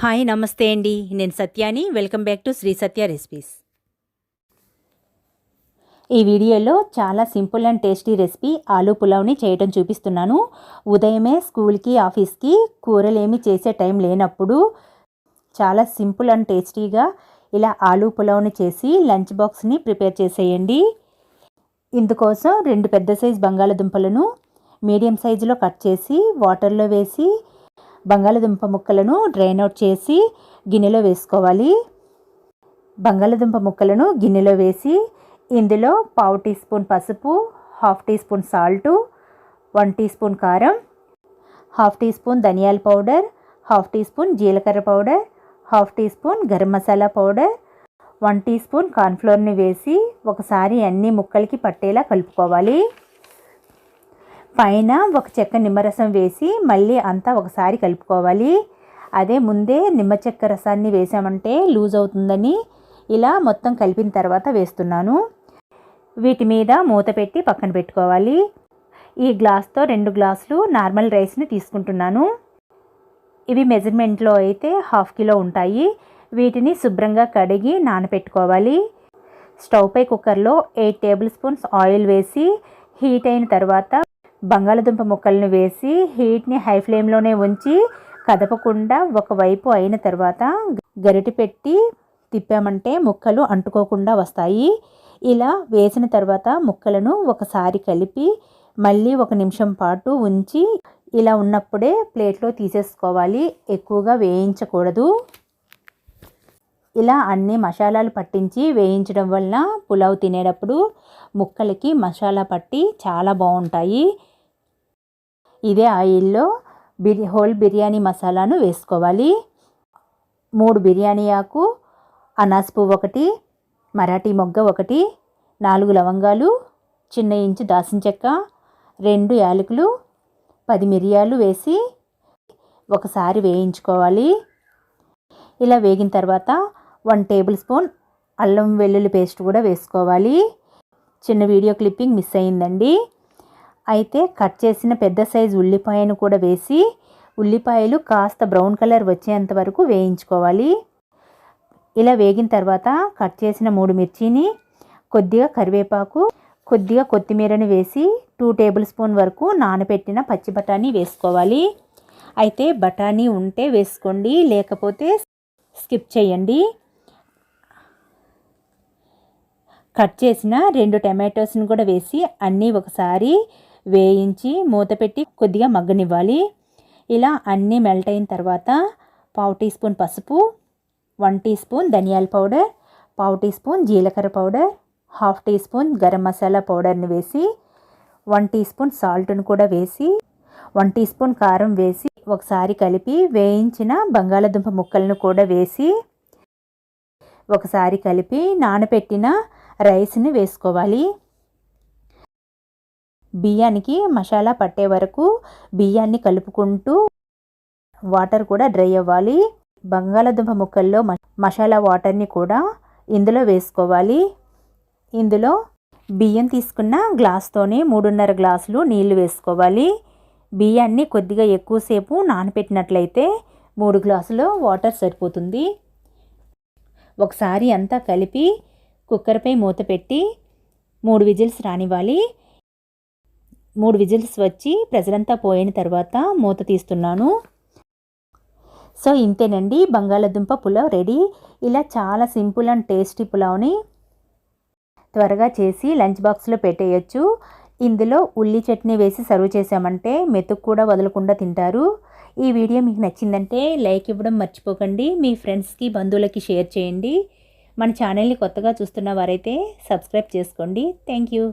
Hi నమస్తే అండి. నేను సత్యాని. Welcome back to Sri Satya recipes. ఈ వీడియోలో చాలా సింపుల్ అండ్ టేస్టీ రెసిపీ ఆలూ పులావ్ని చేయడం చూపిస్తున్నాను. ఉదయమే స్కూల్కి ఆఫీస్కి కూరలేమి చేసే టైం లేనప్పుడు చాలా సింపుల్ అండ్ టేస్టీగా ఇలా ఆలూ పులావ్ని చేసి లంచ్ బాక్స్ని ప్రిపేర్ చేసేయండి. ఇందుకోసం 2 పెద్ద సైజు బంగాళదుంపలను మీడియం సైజులో కట్ చేసి వాటర్లో వేసి బంగాళదుంప ముక్కలను డ్రైన్ అవుట్ చేసి గిన్నెలో వేసుకోవాలి. బంగాళదుంప ముక్కలను గిన్నెలో వేసి ఇందులో 1/2 టీ స్పూన్ పసుపు, 1/2 teaspoon salt, 1 teaspoon కారం, 1/2 టీ స్పూన్ ధనియాల పౌడర్, 1/2 టీ స్పూన్ జీలకర్ర powder, 1/2 teaspoon garam masala powder, 1 teaspoon కార్న్ఫ్లోర్ని వేసి ఒకసారి అన్ని ముక్కలకి పట్టేలా కలుపుకోవాలి. పైన ఒక చెక్క నిమ్మరసం వేసి మళ్ళీ అంతా ఒకసారి కలుపుకోవాలి. అదే ముందే నిమ్మ చెక్క రసాన్ని వేసామంటే లూజ్ అవుతుందని ఇలా మొత్తం కలిపిన తర్వాత వేస్తున్నాను. వీటి మీద మూత పెట్టి పక్కన పెట్టుకోవాలి. ఈ గ్లాస్తో 2 గ్లాసులు నార్మల్ రైస్ని తీసుకుంటున్నాను. ఇవి మెజర్మెంట్లో అయితే 1/2 కిలో ఉంటాయి. వీటిని శుభ్రంగా కడిగి నానబెట్టుకోవాలి. స్టవ్ పై కుక్కర్లో 8 టేబుల్ స్పూన్స్ ఆయిల్ వేసి హీట్ అయిన తర్వాత బంగాళదుంప ముక్కలను వేసి హీట్ని హై ఫ్లేమ్లోనే ఉంచి కదపకుండా ఒకవైపు అయిన తర్వాత గరిటె పెట్టి తిప్పామంటే ముక్కలు అంటుకోకుండా వస్తాయి. ఇలా వేసిన తర్వాత ముక్కలను ఒకసారి కలిపి మళ్ళీ 1 నిమిషం పాటు ఉంచి ఇలా ఉన్నప్పుడే ప్లేట్లో తీసేసుకోవాలి. ఎక్కువగా వేయించకూడదు. ఇలా అన్ని మసాలాలు పట్టించి వేయించడం వల్ల పులావ్ తినేటప్పుడు ముక్కలకి మసాలా పట్టి చాలా బాగుంటాయి. ఇదే ఆయిల్లో హోల్ బిర్యానీ మసాలాను వేసుకోవాలి. 3 బిర్యానీ ఆకు, అనాస్ పువ్వు 1, మరాఠీ మొగ్గ 1, 4 లవంగాలు, చిన్న ఇంచు దాల్చిన చెక్క, 2 యాలకులు, 10 మిరియాలు వేసి ఒకసారి వేయించుకోవాలి. ఇలా వేగిన తర్వాత 1 టేబుల్ స్పూన్ అల్లం వెల్లుల్లి పేస్ట్ కూడా వేసుకోవాలి. చిన్న వీడియో క్లిప్పింగ్ మిస్ అయిందండి. అయితే కట్ చేసిన పెద్ద సైజు ఉల్లిపాయను కూడా వేసి ఉల్లిపాయలు కాస్త బ్రౌన్ కలర్ వచ్చేంత వరకు వేయించుకోవాలి. ఇలా వేగిన తర్వాత కట్ చేసిన 3 మిర్చిని, కొద్దిగా కరివేపాకు, కొద్దిగా కొత్తిమీరని వేసి 2 టేబుల్ స్పూన్ వరకు నానబెట్టిన పచ్చి బఠానీ వేసుకోవాలి. అయితే బఠానీ ఉంటే వేసుకోండి, లేకపోతే స్కిప్ చేయండి. కట్ చేసిన 2 టమాటోస్ని కూడా వేసి అన్నీ ఒకసారి వేయించి మూత పెట్టి కొద్దిగా మగ్గనివ్వాలి. ఇలా అన్నీ మెల్ట్ అయిన తర్వాత 1/2 టీ స్పూన్ పసుపు, 1 టీ స్పూన్ ధనియాల పౌడర్, 1/2 టీ స్పూన్ జీలకర్ర powder, 1/2 teaspoon garam masala పౌడర్ని వేసి 1 టీ స్పూన్ సాల్ట్ను కూడా వేసి 1 టీ స్పూన్ కారం వేసి ఒకసారి కలిపి వేయించిన బంగాళదుంప ముక్కలను కూడా వేసి ఒకసారి కలిపి నానబెట్టిన రైస్ని వేసుకోవాలి. బియ్యానికి మసాలా పట్టే వరకు బియ్యాన్ని కలుపుకుంటూ వాటర్ కూడా డ్రై అవ్వాలి. బంగాళదుంప ముక్కల్లో మసాలా వాటర్ని కూడా ఇందులో వేసుకోవాలి. ఇందులో బియ్యం తీసుకున్న గ్లాస్తోనే 3.5 గ్లాసులు నీళ్లు వేసుకోవాలి. బియ్యాన్ని కొద్దిగా ఎక్కువసేపు నానబెట్టినట్లయితే 3 గ్లాసులు వాటర్ సరిపోతుంది. ఒకసారి అంతా కలిపి కుక్కర్పై మూత పెట్టి 3 విజిల్స్ రానివ్వాలి. 3 విజిల్స్ వచ్చి ప్రెషర్ అంతా పోయిన తర్వాత మూత తీస్తున్నాను. సో ఇంతేనండి, బంగాళదుంప పులావ్ రెడీ. ఇలా చాలా సింపుల్ అండ్ టేస్టీ పులావ్ని త్వరగా చేసి లంచ్ బాక్స్లో పెట్టేయచ్చు. ఇందులో ఉల్లి చట్నీ వేసి సర్వ్ చేసామంటే మెతుకు కూడా వదలకుండా తింటారు. ఈ వీడియో మీకు నచ్చిందంటే లైక్ ఇవ్వడం మర్చిపోకండి. మీ ఫ్రెండ్స్కి బంధువులకి షేర్ చేయండి. మన ఛానల్ని కొత్తగా చూస్తున్న వారైతే సబ్స్క్రైబ్ చేసుకోండి. Thank you.